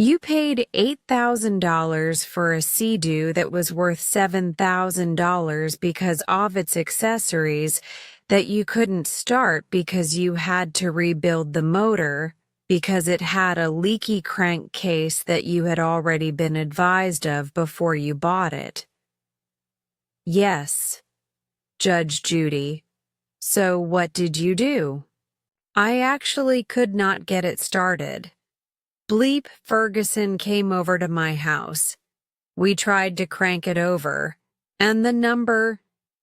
You paid $8,000 for a Sea-Doo that was worth $7,000 because of its accessories that you couldn't start because you had to rebuild the motor because it had a leaky crankcase that you had already been advised of before you bought it. Yes, Judge Judy. So what did you do? I actually could not get it started. Bleep Ferguson came over to my house. We tried to crank it over, and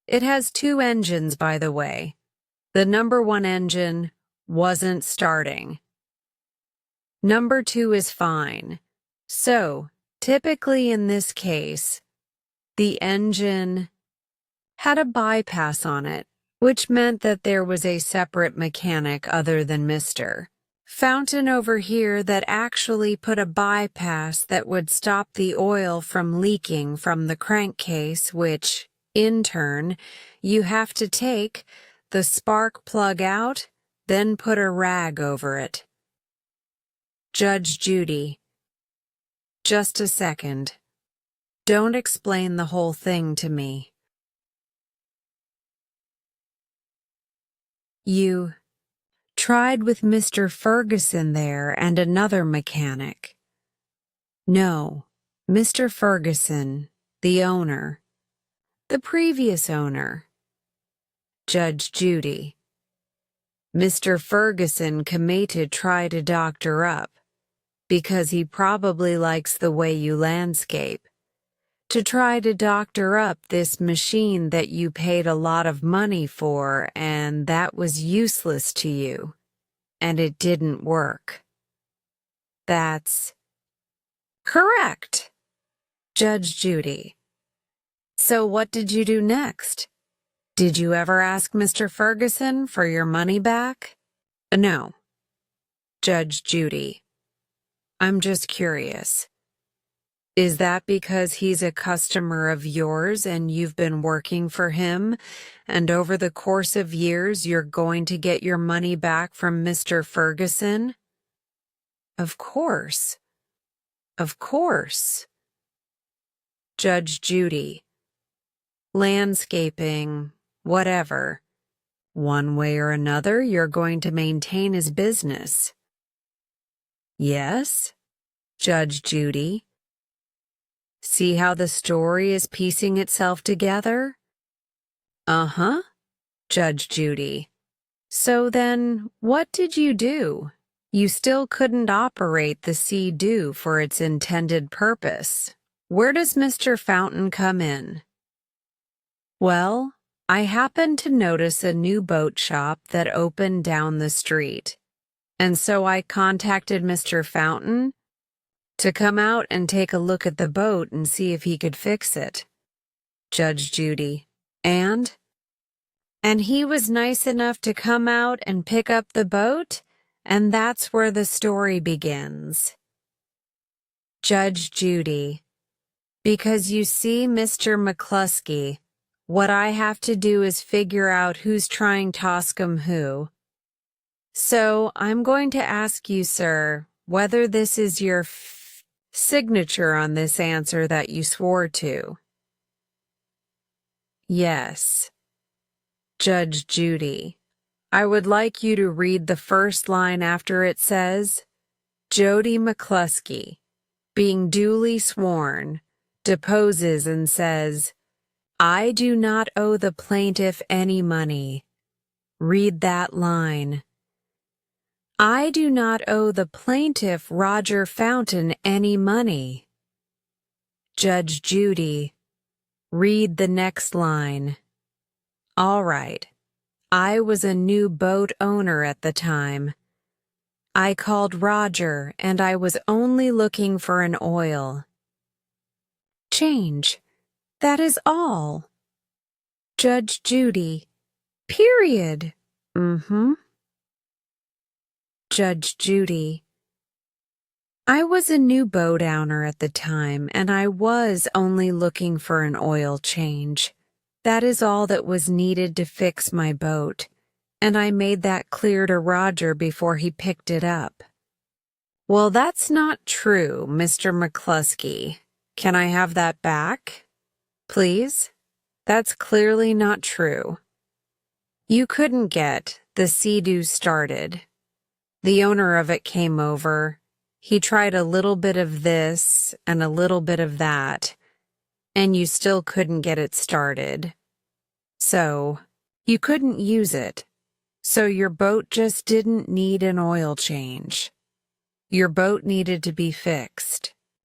it has 2 engines, by the way. The number 1 engine wasn't starting. Number 2 is fine. So, typically in this case, the engine had a bypass on it, which meant that there was a separate mechanic other than Mr. Fountain over here that actually put a bypass that would stop the oil from leaking from the crankcase, which, in turn, you have to take the spark plug out, then put a rag over it. Judge Judy. Just a second. Don't explain the whole thing to me. You tried with Mr. Ferguson there and another mechanic. No, Mr. Ferguson, the owner. The previous owner. Judge Judy. Mr. Ferguson came to try to doctor up, because he probably likes the way you landscape, to try to doctor up this machine that you paid a lot of money for and that was useless to you, and it didn't work. That's correct, Judge Judy. So what did you do next? Did you ever ask Mr. Ferguson for your money back? No, Judge Judy. I'm just curious. Is that because he's a customer of yours and you've been working for him, and over the course of years you're going to get your money back from Mr. Ferguson? Of course. Of course. Judge Judy. Landscaping, whatever. One way or another, you're going to maintain his business. Yes, Judge Judy. See how the story is piecing itself together? Uh-huh, Judge Judy. So then, what did you do? You still couldn't operate the Sea-Doo for its intended purpose. Where does Mr. Fountain come in? Well, I happened to notice a new boat shop that opened down the street, and so I contacted Mr. Fountain to come out and take a look at the boat and see if he could fix it. Judge Judy. And he was nice enough to come out and pick up the boat, and that's where the story begins. Judge Judy. Because you see, Mr. McCluskey, what I have to do is figure out who's trying Toscom who. So I'm going to ask you, sir, whether this is your signature on this answer that you swore to. Yes. Judge Judy. I would like you to read the first line after it says, Jody McCluskey, being duly sworn, deposes and says, I do not owe the plaintiff any money. Read that line. I do not owe the plaintiff Roger Fountain any money. Judge Judy. Read the next line. All right. I was a new boat owner at the time. I called Roger and I was only looking for an oil change. That is all. Judge Judy. Period. Judge Judy. I was a new boat owner at the time, and I was only looking for an oil change. That is all that was needed to fix my boat, and I made that clear to Roger before he picked it up. Well, that's not true, Mr. McCluskey. Can I have that back? Please? That's clearly not true. You couldn't get the Sea-Doo started. The owner of it came over. He tried a little bit of this and a little bit of that, and you still couldn't get it started. So, you couldn't use it. So your boat just didn't need an oil change. Your boat needed to be fixed.